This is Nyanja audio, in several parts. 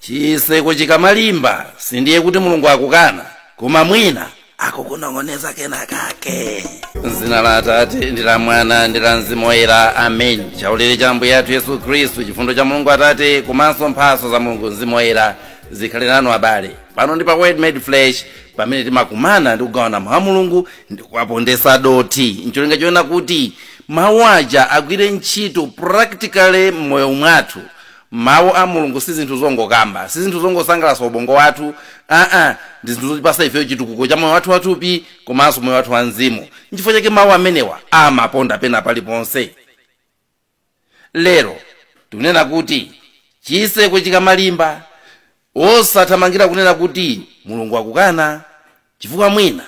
Chitseko chikamalimba sindiye kuti Mulungu akukana, koma mwina akukunong'oneza kena kake. M'dzina la Atate ndi la Mwana ndi la Mzimu Woyera, amen. Chaulere cha Ambuye athu Yesu Khristu, chifundo cha Mulungu Atate komanso mphatso za Mulungu Mzimu Woyera zikhale nanu abale. Pano ndi pa Word Made Flesh, pamene timakumana ndi kugawana mawu a Mulungu ndi kuwapondesa doti. N'cholinga choona kuti mawu aja agwire ntchito practically m'moyo mwathu. Mawu a Mulungu si zinthu zongokamba, si zinthu zongosangalatsa ubongo wathu, ndi zinthu zotipasa ife chitukuko cha moyo wathu wathupi komanso moyo wathu wa mzimu. N'chifukwa chake mawu amenewa amaponda pena paliponse. Lero tikunena kuti chitseko chikamalimba, osathamangira kunena kuti Mulungu akukana, chifukwa mwina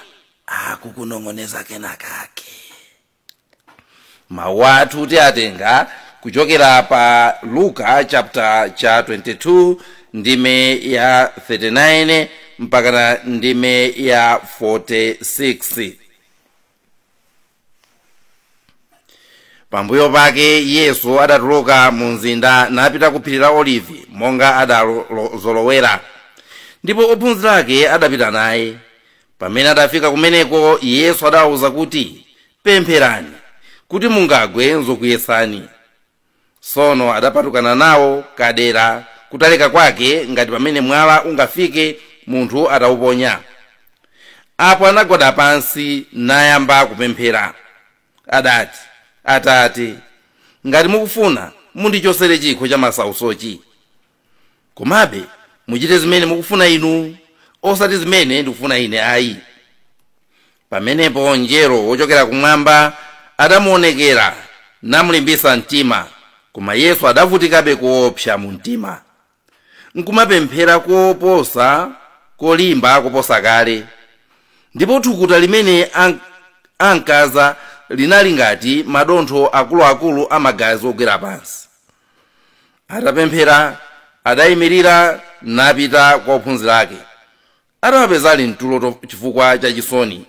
akukunong'oneza kena kake. Mawu athu tiatenga kuchokera pa Luka chapter cha 22 ndime ya 39 mpaka ndime ya 46. Pambuyo pake Yesu adatuluka mu mzinda napita ku phiri la Olivi monga adazolowera, ndipo ophunzira ake adapita naye. Pamene adafika kumeneko Yesu adawuza kuti, pempherani kuti mungagwe nzokuyesani. Sono adapatukana nawo kadera kutalika kwake ngati pamene mwala ungafike munthu atauponya. Apo anagwada pansi nayamba kupemphera. Adati, Atate, ngati mukufuna mundichosere chikho cha masautsochi. Komabe muchite zimene mukufuna inu, osati zimene ndikufuna ine ayi. Pamenepo mngelo wochokera kumwamba adamuonekera namulimbitsa mtima, koma Yesu adavutikabe kuopsa mu mtima. Nkumapemphera kolimba koposa kale, ndipo thukuta limene ankaza linali ngati madontho akuluakulu amagazi ogwera pansi. Atapemphera adayimirira napita kwa ophunzira ake. Adawapeza ali mtulo chifukwa cha chisoni,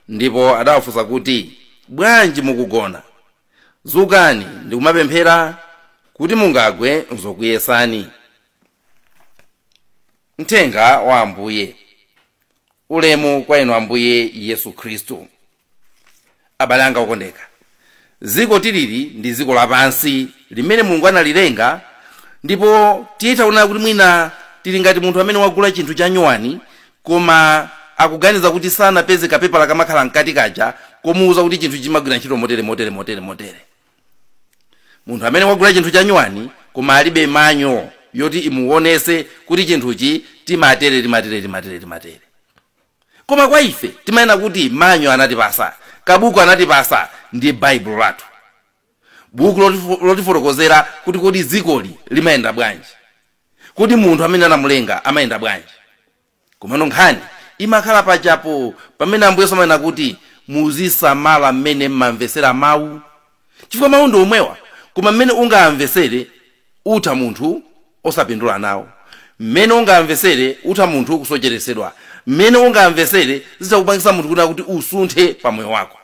ndipo adawafunsa kuti, bwanji mukugona? Zukani ndi kumapemphera kuti mungagwe nzokuyesani. Mthenga wa Ambuye. Ulemu kwa inu Ambuye Yesu Khristu. Abale anga okondeka, dziko tilili ndi dziko lapansi limene Mulungu analilenga, ndipo titaona kuti mwina tili ngati munthu amene wagula chinthu cha nyuwani koma akuganiza kuti sanapeze kapepala kamakhala mkati kaja komuuza kuti chinthu chimagwira ntchito motere. Munthu amene wagula chinthu cha nyuwani koma alibe manyo yoti imuonese kuti chinthuchi timatere. Koma kwa ife timayena kuti manyo anatipasa, kabuku anatipasa ndi Bible lathu. Buku lotifotokozera kuti kodi dzikoli limayenda bwanji, kuti munthu amene anamulenga amayenda bwanji. Koma nkhani imakhala pachapo pamene Ambuye amanena kuti muzisamala mmene mmamvesera mawu, chifukwa mawu ndi omwewa, koma mmene ungamvesere utha munthu osapindula nawo, mmene ungamvesere utha munthu kusocheresedwa, mmene ungamvesere zidzakupangisa munthu kuti usunthe pa moyo wako.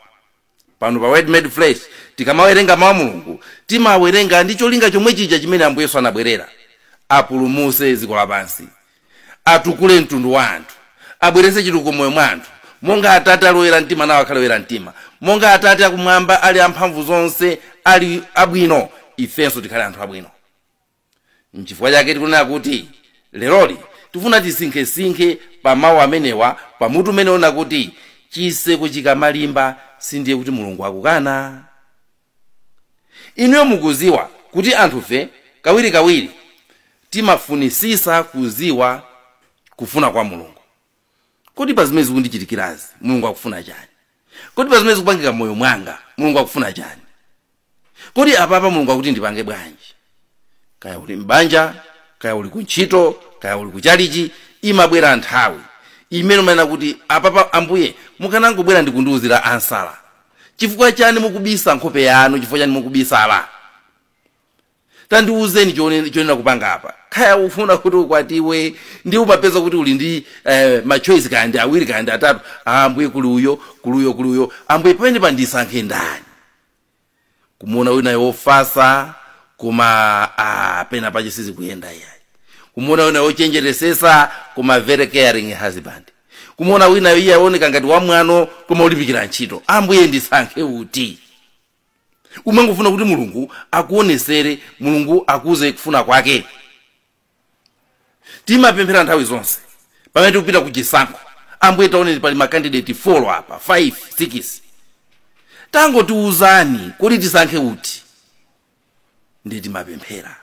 Pano pa Word Made Flesh tikamawerenga mawu a Mulungu timawerenga ndi cholinga chomwe chija chimene Ambuye Yesu anabwerera: apulumuse dziko lapansi, atukule mtundu wa anthu, abwerese chitukuko moyo mwa anthu, monga Atate alowera mtima nawo akhale oyera mtima, monga Atate akumwamba ali amphamvu zonse ali abwino, ifenso tikhale anthu abwino. N'chifukwa chake tikunena kuti leroli tifuna tisinkhesinkhe pa mawu amenewa, pa mutu umene ona kuti chitseko chikamalimba sindiye kuti Mulungu akukana. Inuyo mukuziwa kuti anthufe kawirikawiri timafunisisa kuziwa kufuna kwa Mulungu. Kodi pa zimene zikundichitikirazi Mulungu akufuna chani? Kodi pa zimene zikupangika moyo mwanga Mulungu akufuna chani? Kodi apapa Mulungu akuti ndipange bwanji? Kaya uli mbanja, kaya uli kuntchito, kaya uli kuchalichi, imabwera nthawi imene umayena kuti apapa Ambuye mukanangobwera ndikundiwuzira ansala. Chifukwa chani mukubisa nkhope yanu? Chifukwa chani mukubisala? Tandiwuzeni chonena kupanga apa. Kaya ufuna kuti ukwatiwe ndi upapeza kuti uli ndi machoice kandi awiri kandi atatu, Ambuye kuli uyo, Ambuye pamene pandisankhe ndani? Kumuona wina yofasa koma pena pache sizi kuyenda yayi. Kumuona wina ochenjeresesa koma very caring husband. Kumuona wina iye aoneka ngati wamwano koma ulipikira ntchito. Ambuye ndisankhe uti. Umangofuna kuti Mulungu akuonesere, Mulungu akuze kufuna kwake. Timapemphera nthawi zonse. Pamene tikupita ku chisankho. Ambuye taoneni pali makandidate 4 apa, 5, 6. Tangotiuzani kuti tisankhe uti. Ndi timapemphera.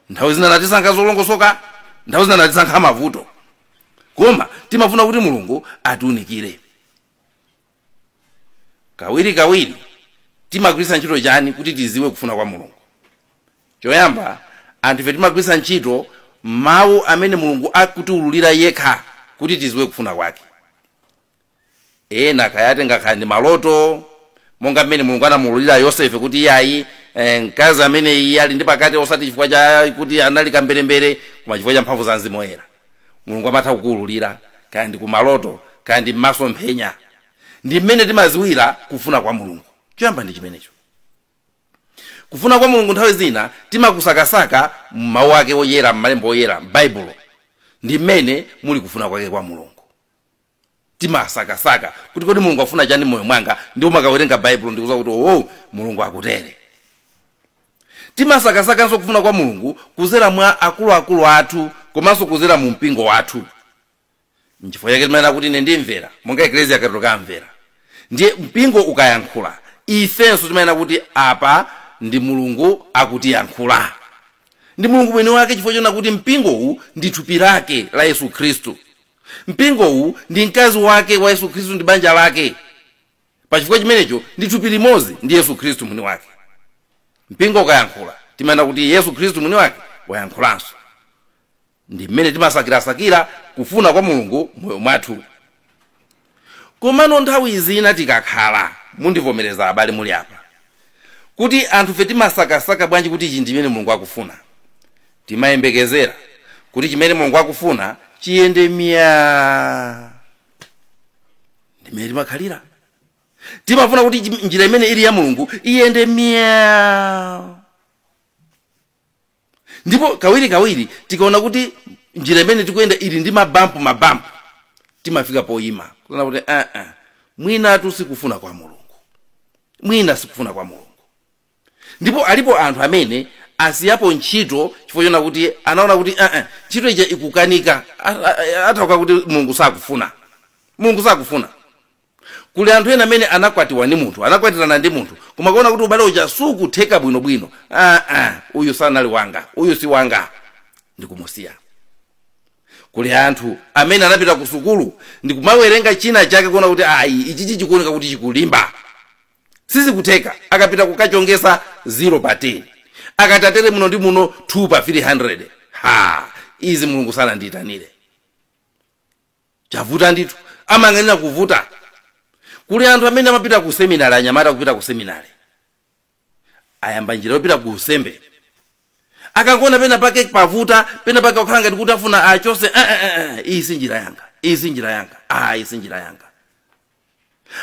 Nthawi zina natisankha zolongosoka, nthawi zina natisankha mavuto. Koma timafuna kuti Mulungu atiunikire. Kawiri timagwiritsa ntchito chani kuti tiziwe kufuna kwa Mulungu. Choyamba, anthu ife timagwiritsa ntchito mawu amene Mulungu akutiululira yekha kuti tiziwe kufuna kwake. Ena kayatenga kandi maloto, monga mmene Mulungu anamuululira Yosefe kuti iyayi mkazi amene iye ali ndi pakati osati chifukwa cha kuti anali kamberembere koma chifukwa cha mphamvu za Mzimu Woyera. Mulungu amatha kukuululira kandi ku maloto kandi m'masomphenya. Ndi mmene timaziwira kufuna kwa Mulungu. Choyamba ndi chimenecho. Kufuna kwa Mulungu nthawi zina timakusakasaka m'mawu ake oyera, m'malemba oyera, m'Baibulo. Ndi mmene muli kufuna kwake kwa Mulungu. Timasakasaka kuti kodi Mulungu afuna chani moyo mwanga, ndi umakawerenga Baibulo ndikuza kuti Mulungu akutere. Timasakasakanso kufuna kwa Mulungu kuzera mwa akuluakulu athu komanso kuzera mu mpingo wathu. Nchifukwa chake timanena kuti ine ndimvera, monga Ecclesia Katolika amvera. Ndiye mpingo ukayankhula, ifenso timanena kuti apa ndi Mulungu akutiyankhula. Ndi Mulungu mwini wake chifukwa chona kuti mpingo huu ndi thupi lake la Yesu Khristu. Mpingo huu ndi mkazi wake wa Yesu Khristu, ndi banja lake. Pa chifukwa chimenecho ndi thupi limodzi ndi Yesu Khristu mwini wake. Mpingo ukayankhula, timanena kuti Yesu Khristu mwini wake wayankhulanso. Ndi mmene timasakirasakira kufuna kwa Mulungu moyo mwathu. Komano nthawi zina tikakhala, mundivomereza abale muli apa, kuti anthu fe timasakasaka bwanji kuti ichi ndimene Mulungu akufuna. Timayembekezera kuti chimene Mulungu akufuna chiyende miya. Ndimene timakhalira. Timafuna kuti njira imene ili ya Mulungu iyende miya. Ndipo kawiri tikaona kuti njira imene tikuyenda ili ndi mabampu, timafika poyima. Kuna kuti mwina sikufuna kwa Mulungu. Mwina sikufuna kwa Mulungu. Ndipo alipo anthu amene asiyapo ntchito chifukwa chona kuti anaona kuti ntchito ija ikukanika, atauka kuti Mulungu sakufuna. Mulungu sakufuna. Kuli anthu ena amene anakwatiwa ndi munthu, anakwatirana ndi munthu, koma kaona kuti ubale uja sukutheka bwinobwino. Uyu sanali wanga, uyu si wanga, ndikumusiya. Kuli anthu amene anapita ku sukulu ndikumawerenga china chake kuona kuti ichi chikuoneka kuti chikulimba. Sizikutheka, akapita kukachongesa 0/10. Akatatere muno ndi muno 2/300. Izi Mulungu sana ndiyitanire. Chavuta ndithu, amang'anira kuvuta. Kuli anthu amene amapita ku seminari, anyamata kupita ku seminari, ayamba njira yopita ku usembe. Akangona pena pake pavuta, pena pake okhala ngati kuti afuna achose, iyi si njira yanga, iyi si njira yanga, iyi si njira yanga.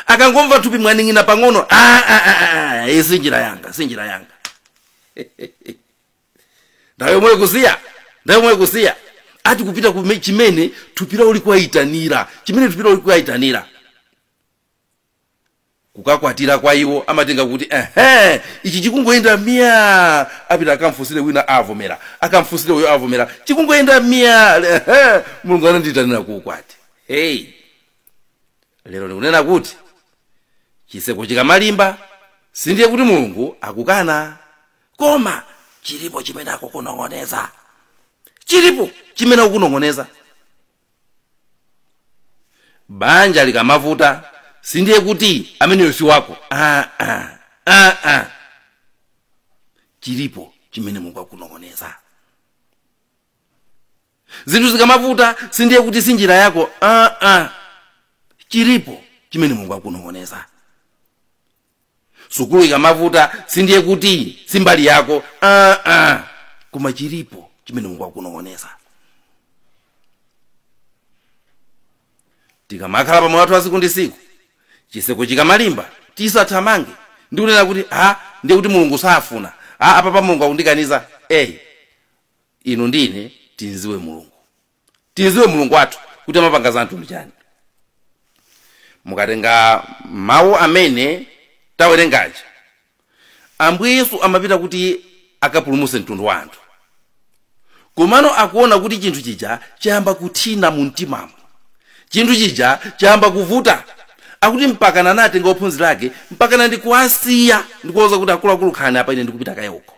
Akangomva thupi mwaning'ina pang'ono, iyi si njira yanga, si njira yanga. Ndayo mwe kusiya. Ati kupita ku chimene thupira uli kuyitanira, chimene thupira uli kuyitanira. Kukakwatira kwa iwo amatenga kuti ichi chikungoenda miya, apita akamfusire wina avomera, akamfusire uyo avomera, chikungoenda miya. Mulungu anandiyitanira kuukwati. Lero ndikunena kuti Chitseko chikamalimba sindiye kuti Mulungu akukana, koma chilipo chimene akukunong'oneza. Chilipo chimene akukunong'oneza. Banja likamavuta sindiye kuti ameneyo si wako. Chilipo chimene Mulungu akukunong'oneza. Zinthu zikamavuta sindiye kuti si njira yako. Chilipo chimene Mulungu akukunong'oneza. Sukulu ikamavuta sindiye kuti simbali yako. Koma chilipo chimene Mulungu akukunong'oneza. Tikamakhala pa moyo wathu asiku ndi siku, Chitseko chikamalimba tisathamange ndi kunena kuti ndiye kuti Mulungu safuna. Apa pa Mulungu akundikaniza. inu ndine tinziwe Mulungu. Tinziwe Mulungu wathu kuti amapanga za mtundu chani. Mukatenga mawu amene tawerengaja, Ambuye Yesu amapita kuti akapulumutse mtundu wa anthu. Komano akuona kuti chinthu chija chayamba kuthina mu mtimamo. Chinthu chija chayamba kuvuta. Akuti mpaka nanatenga ophunzira ake, mpaka ndikuwasiya, ndikuwuza kuti akuluakulu khani apa ine ndikupita kaye uko.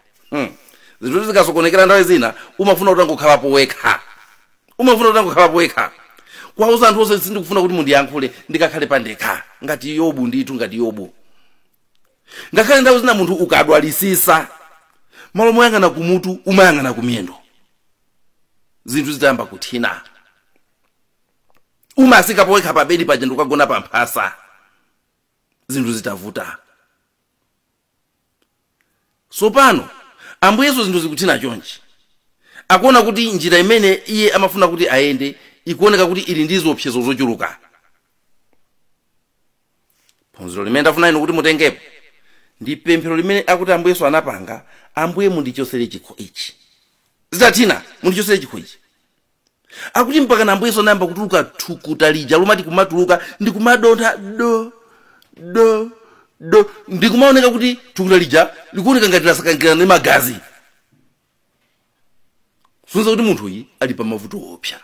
Zinthu zikasokonekera nthawi zina, umafuna utangokhalapo wekha. Umafuna utangokhalapo wekha. Kwauza anthu onse sindikufuna kuti mundiyankhule ndikakhale pandekha, ngati Yobu ndithu ngati Yobu. Ngakhale nthawi zina munthu ukadwalisisa, malo moyang'ana kumutu umayang'ana kumiyendo. Zinthu zitayamba kuthina. Umasikapo wekha pa bedi paja ndikagona pa mphasa. Zinthu zitavuta. Sopano Ambuye Yesu zinthu zikuthina chonchi. Akuona kuti njira imene iye amafuna kuti ayende ikuoneka kuti ili ndi ziopsezo zochuluka. Phunziro limene ndafuna inu kuti mutengepo ndi pemphero limene akuti Ambuye Yesu anapanga, Ambuye mundichosere chikho ichi. Zitathina mundichosere chikho ichi. Akuti mpaka Ambuye Yesu anayamba kutuluka thukuta lija lumati kumatuluka ndikumadontha do ndikumaoneka kuti thukuta lija likuoneka ngati lasakangirana ndi magazi. Sunza kuti munthu uyi ali pa mavuto opsa.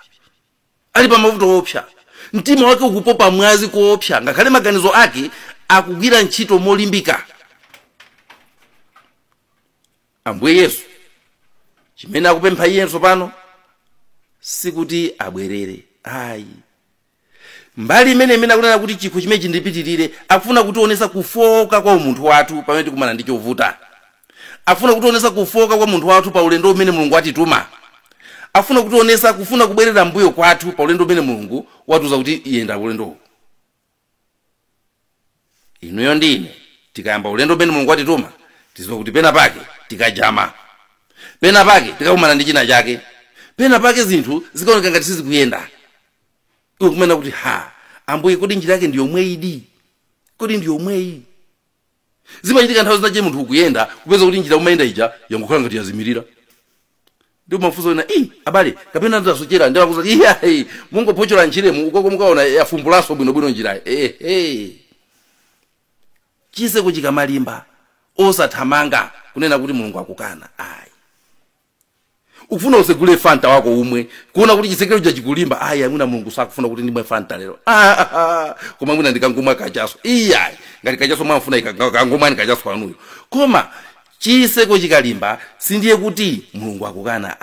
Ali pa mavuto opsa. Mtima wake ukupopa mwazi koopsa, ngakhale maganizo ake akugwira ntchito molimbika. Ambuye Yesu chimene akupempha iye tsopano sikuti abwerere. Ayi. Mbali imene akunena kuti chikho chimene chindipitirire, akufuna kutionesa kufoka kwa munthu wathu pamene tikumana ndi chovuta. Afuna kutionesa kufoka kwa munthu wathu pa ulendo umene Mulungu watituma. Afuna kutionesa kufuna kubwerera mbuyo kwathu pa ulendo umene Mulungu watuza kuti yenda ulendo. Inuyo ndine tikayamba ulendo umene Mulungu watituma, tiziwa kuti pena pake tikajama. Pena pake tikakumana ndi china chake. Pena pake zinthu zikaoneka ngati sizikuyenda. Ukumena kuti Ambuye kodi njira yake ndiyo mweidi. Kodi ndiyo mwei. Zimachitika nthawi zinache munthu ukuyenda kupeza kuti njira umayenda ija yangokhala ngati yazimirira. Ndio mafuso ina abale kapena ndasochera ndio akuza Mungu pochola njiremu ukoko mukaona yafumbulaso bwino njira. Chitseko chikamalimba osathamanga kunena kuti Mulungu akukana. Ukufuna usegule fanta wako umwe kuona kuti chitsekero cha chikulimba amuna Mulungu sakufuna kuti ndimwe fanta lero. Koma mwina ndikangumwa kachaso. Ngati kachaso mwafuna ikangumwa ni kachaso anuyo. Koma chitseko chikalimba sindiye kuti Mulungu akukana.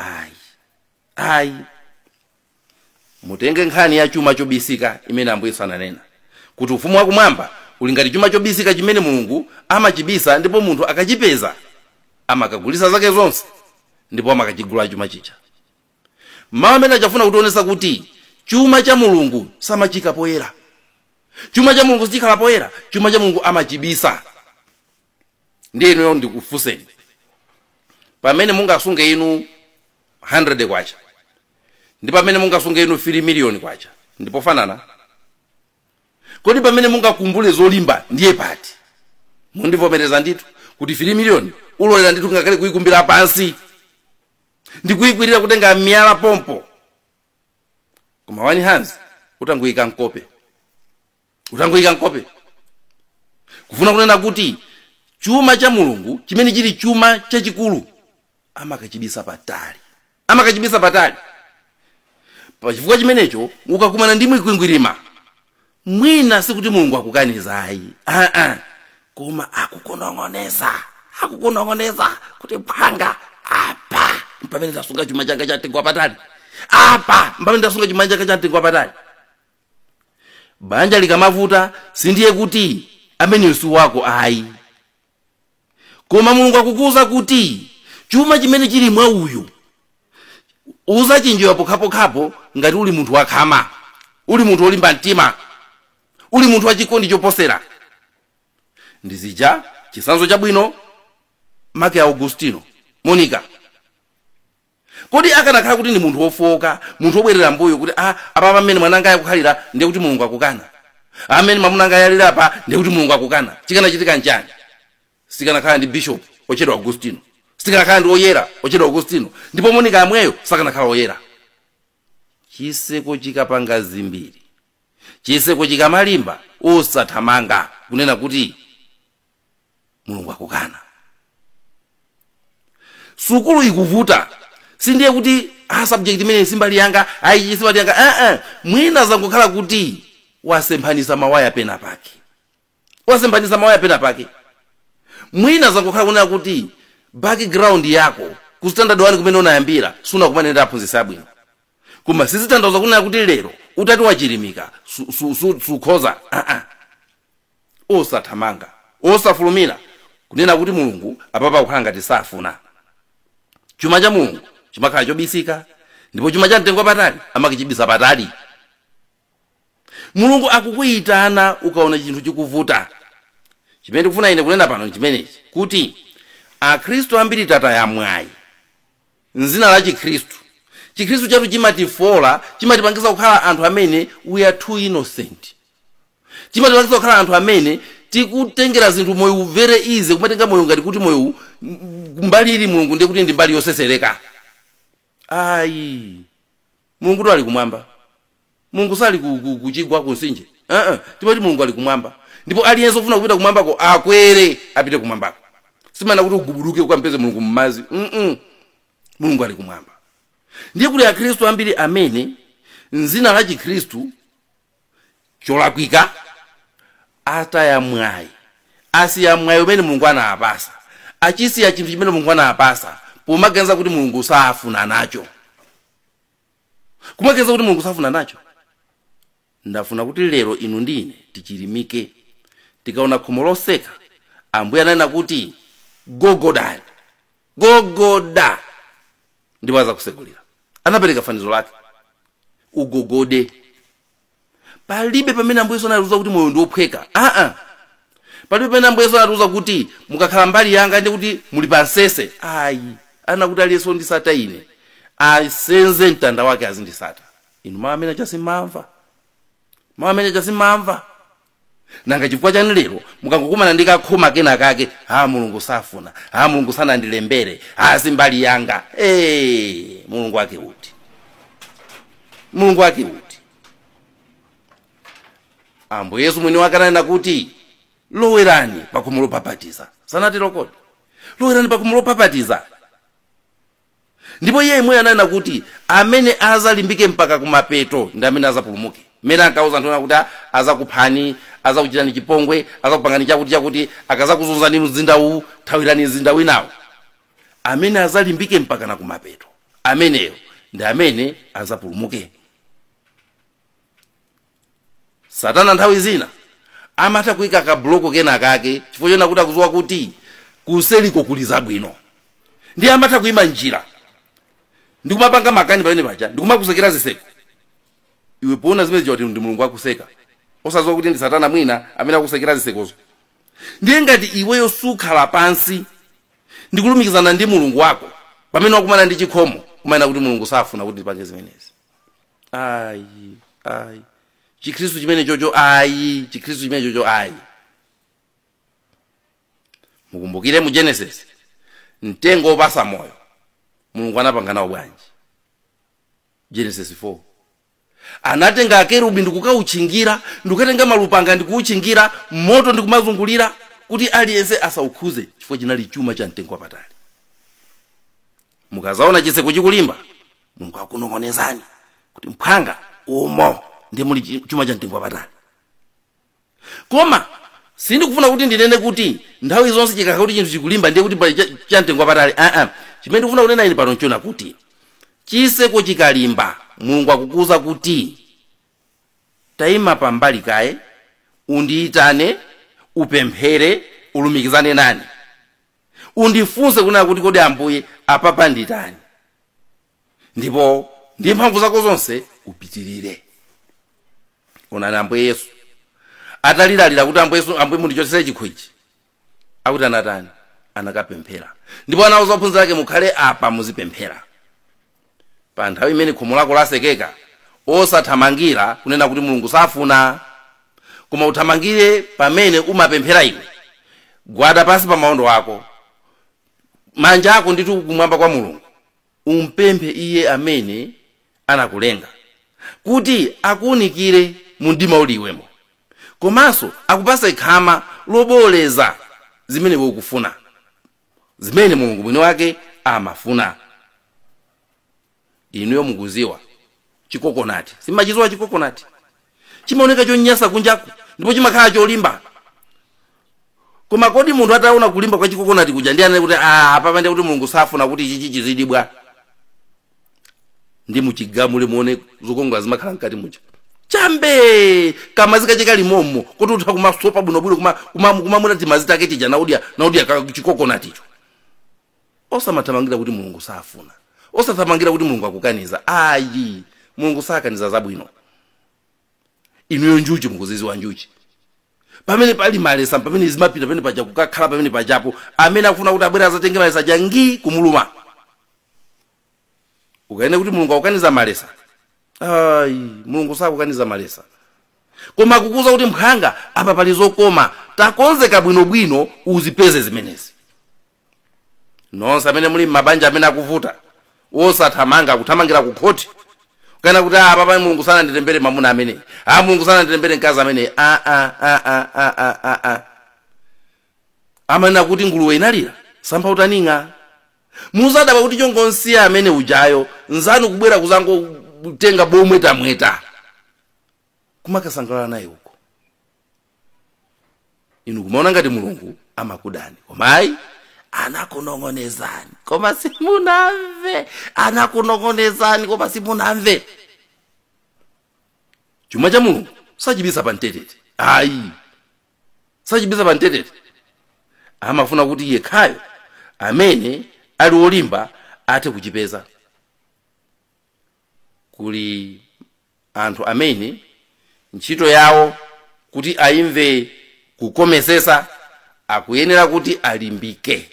Mutenge nkhani ya chuma chobisika imene Ambuye Yesu ananena kuti ufumu wakumwamba uli ngati chuma chobisika chimene Mulungu amachibisa ndipo munthu akachipeza amakagulisa zake zonse ndipo amakachigula chuma chicha. Mawu amene achafuna kutionesa kuti chuma cha Mulungu samachika poyera. Chuma cha Mulungu sichikhala poyera, chuma cha Mulungu amachibisa. Ndiye inu ndikufuseni. Pamene mungasunge inu 100 kwacha, ndipo pamene mungasunge inu 3 million kwacha, ndipo fanana. Kodi pamene mungakumbule zolimba ndiye pati. Mundivomereza ndithu kuti 3 million ulolera ndithu ngakale kuyikumbira pansi. Ndikuyikwirira kutenga miyala pompo. Koma wani hands utanguyika nkope. Utanguyika nkope. Kufuna kunena kuti chuma cha Mulungu chimene chili chuma chachikulu amakachibisa patali. Amakachibisa patali. Pachifukwa chimenecho ukakumana ndi mwikwingwirima. Mwina sikuti Mulungu akukaniza koma akukunong'oneza. Akukunong'oneza kuti phanga apa mpamene ndasunga chuma changa chatenga patali. Apa mpamene ndasunga chuma changa chatenga patali. Banja likamavuta sindiye kuti amene usu wako Koma Mulungu akukuza kuti chuma chimene chili mwa uyu uzachinjiwa pokhapokhapo ngati uli munthu wakhama, uli munthu olimba mtima, uli munthu wachikondi choposera. Ndizija chisanzo chabwino make Augustino Monica. Kodi akanakhala kuti ndi munthu wofoka, munthu obwerera mbuyo kuti apa pamene mwananga yakukhalira ndiye kuti Mulungu akukana. Amene mamunanga yalira apa ndiye kuti Mulungu akukana. Chikanachitika njani? Sikanakhala ndi bishop ochedwa Augustino. sikanakhala ndi oyera ochedwa Augustino, ndipo Monica amweyo sakanakhala oyera. Chitseko chikapanga zimbiri, chitseko chikamalimba, osathamanga kunena kuti Mulungu akukana. Sukulu ikuvuta, sindiye kuti subject imene simbali yanga ayi simbali yanga, mwina zangokhala kuti wasemphanisa mawaya pena pake, wasemphanisa mawaya pena pake. Mwina zangokhala kunena kuti background yako ku standard 1 kumene unayambira suna kumanenda aphunzitsa bwino, koma sizitanthauza kunena kuti lero utati wachirimika sukhoza. Osathamanga, osafulumira kunena kuti Mulungu apapa kukhala ngati safuna. Chuma cha Mulungu chimakhala chobisika, ndipo chuma cha mtengo patali amakichibisa patali. Mulungu akukuyitana ukaona chinthu chikuvuta. Chimene ndikufuna ine kunena pano chimenechi kuti Akhristu ambiri tataya mwayi m'dzina la Chikhristu. Chikhristu chathu chimatifola, chimatipangisa kukhala anthu amene we are too innocent. Chimatipangisa kukhala anthu amene tikutengera zinthu moyo very easy, kumatenga moyo ngati kuti moyo mbali ili Mulungu ndiye kuti ndi mbali yosesereka. Ayi, Mulungu ndo ali kumwamba. Mulungu sali kuchigwa kunsinje. Tipoti Mulungu ali kumwamba. Ndipo aliyense ofuna kupita kumwambako akwere apite kumwambako. Simana kuti uguburuke ukampeze Mulungu mmazi. Mulungu ali kumwamba. Ndiye kuti Akhristu ambiri amene m'dzina la Chikhristu cholakwika ataya mwayi, asiya mwayi umene Mulungu anapasa, achisiya chinthu chimene Mulungu anapasa pomaganiza kuti Mulungu safuna nacho. Kumaganiza kuti Mulungu safuna nacho. Ndafuna kuti lero inu ndine tichirimike, tikaona khomo loseka Ambuye ananena kuti gogoda, gogoda, ndipo azakusegulira. Anapereka fanizo lake, ugogode. Palibe pamene Ambuye anaruza kuti moyo ndi ophweka. Palibe pamene Ambuye anaruza kuti mukakhala mbali yanga ndi kuti muli pansese. Ayi, anakuti aliyense ndisata ine asenze mtanda wake azindisata. Inu mama amene chasimamva, mama amene chasimamva. Nanga chifukwa chani lero mukangokumana ndi kakhoma kena kake, Mulungu safuna, Mulungu sanandilembere, simbali yanga. Mulungu wake uti, Mulungu wake uti. Ambuye Yesu mwini wake ananena kuti lowerani pakhomo lopapatiza. Sanatero kodi lowerani pakhomo lopapatiza. Ndipo yeye mwe ananena kuti amene azalimbike mpaka kumapeto ndi amene azapulumuke. Mene ankauza anthu kuti azakuphani, azakuchitani chipongwe, azakupangani chakuti akazakuzunzani mzinda uwu, thawirani mzinda winawo. Amene azalimbike mpaka na kumapeto, ameneyo ndi amene azapulumuke. Satana nthawi zina amata kuyika kabloko kena kake chifukwa chona kuti akuzowa kuti kuseliko kuli zabwino. Ndi amata kuyima njira ndikumapanga makani pamene paja ndikumakusekera zitseko. Iwe poona zimene zoti ndi Mulungu akuseka, osazowa kuti ndi Satana mwina amene akusekera zitsekozo. Ndiye ngati iweyo sukhala pansi ndikulumikizana ndi Mulungu wako pamene wakumana ndi chikhomo, kumaena kuti Mulungu safuna kuti tipange zimenezi. Ayi, Chikhristu chimene chocho ayi, Chikhristu chimene chocho ayi. Mukumbukire mu Genesis mtengo opasa moyo Mulungu anapanga nawo bwanji. Genesis 4 anatenga akerubi ndikukauchingira, ndikukatenga malupanga ndikuuchingira, moto ndikumazungulira kuti aliyense asaukhuze chifukwa chinali chuma cha mtengo wapatali. Mukazaona chitseko chikulimba, Mulungu akunong'onezani kuti mphanga umo ndi muli chuma cha mtengo wapatali. Koma sindikufuna kuti ndinene kuti nthawi zonse chikakhala kuti chinthu chikulimba ndiye kuti pali cha mtengo wapatali. Chimene ndikufuna kunena ine pano nchona kuti chitseko chikalimba Mulungu akukuza kuti tayima pambali kaye, undiyitane, upemphere, ulumikizane nani. Undifunse kunena kuti kodi Ambuye apapa nditani. Ndipo ndi mphamvu zako zonse upitirire. Onani Ambuye Yesu atalilalira kuti Ambuye mundichotse chikho ichi, akuti anatani anakapemphera. Ndipo anawuza ophunzira ake mukhale apa muzipemphera. Pa nthawi imene khomo lako lasekeka, osathamangira kunena kuti Mulungu safuna, koma uthamangire pamene umapemphera iwe. Gwada pansi pa maondo ako, manja ako nditu kumwamba kwa Mulungu, umpemphe iye amene anakulenga kuti akuunikire mu mdima uliwemo, komanso akupase khama loboleza zimene ukufuna, zimene Mulungu mwini wake amafuna. Inuyo mukuziwa chikokonati, simachizowa chikokonati chimaoneka chonyasa kunjaku ndipo chimakhala cholimba. Koma kodi munthu ataona kulimba kwa chikokonati kuja ndi anene kuti apa ndi kuti Mulungu safuna kuti chichi chizidibwa? Ndi muchigamule muone zokongola zimakhala mkati muja chambe kama zikacheka limomo kuti utha kumasopa bwinobwino kumamuna timazita ake tija naudia chikokonati icho. Osamathamangira kuti Mulungu safuna, osathamangira kuti Mulungu akukaniza. Ayi, Mulungu sakaniza zabwino. Inuyo njuchi mukuziziwa njuchi, pamene pali malesa, pamene zimapita, pamene paja kukakhala, pamene pajapo amene akufuna kuti abwera azatenge malesa jangi kumuluma. Ukaene kuti Mulungu akukaniza malesa, ayi, Mulungu sakukaniza malesa. Koma kukuza kuti mphanga apa pali zokoma, takonzeka bwinobwino uzipeze zimenezi. Nonse amene muli mabanja amene akuvuta, osathamanga kuthamangira ku khoti kana kuti papa Mulungu sana nditembere mamuna amene, Mulungu sana nditembere mkazi amene. Amana kuti nguluwe inalira sampha utaninga. Muzadaba kuti chongonsiya amene ujayo nzanu kubwera kuzango kutenga bomweta mweta kumakasangalala naye uko. Inu kumaona ngati Mulungu amakudani, komayi anakunong'onezani koma simunamve, anakunong'onezani koma simunamve. Chuma cha Mulungu sachibisa pantetete, ayi, sachibisa pantetete. Amafuna kuti yekhayo amene ali olimba ate kuchipeza. Kuli anthu amene ntchito yawo kuti aimve kukomesesa akuyenera kuti alimbike,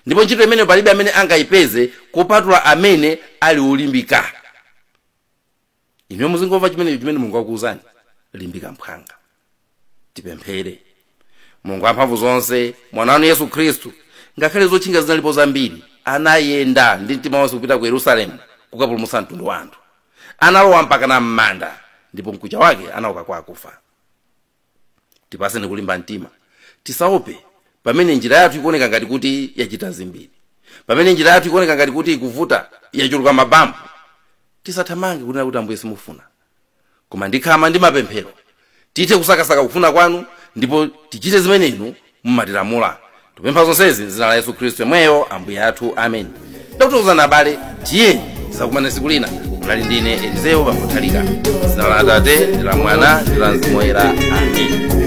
ndipo ntchito imene palibe amene angayipeze kupatula amene ali olimbika. Inu muzingomva chimene Mulungu akuwuzani, limbika mphanga. Tipemphere. Mulungu amphamvu zonse, mwana wanu Yesu Khristu, ngakhale zotchinga zinalipo zambiri, anayenda ndi mtima wonse kupita ku Yerusalemu kukapulumutsa mtundu wa anthu. Analowa mpaka na m'manda, ndipo mkucha wake anauka kwa akufa. Tipaseni kulimba mtima, tisaope pamene njira yathu ikuoneka ngati kuti yachita zimbiri, pamene njira yathu ikuoneka ngati kuti ikuvuta yachuluka mabambo. Tisathamange kunena kuti Ambuye simufuna, koma ndikhama ndi mapemphero tithe kusakasaka kufuna kwanu, ndipo tichite zimene inu mumatilamula. Tupempha zonsezi m'dzina la Yesu Khristu yemweyo Ambuye athu, amen. Ndakuthokozani abale, tiyeni tisakumane tsiku lina. Munali ndine Elizeyo bambo Nthalika. M'dzina la Atate ndi la Mwana ndi la Mzimu Woyera, amen.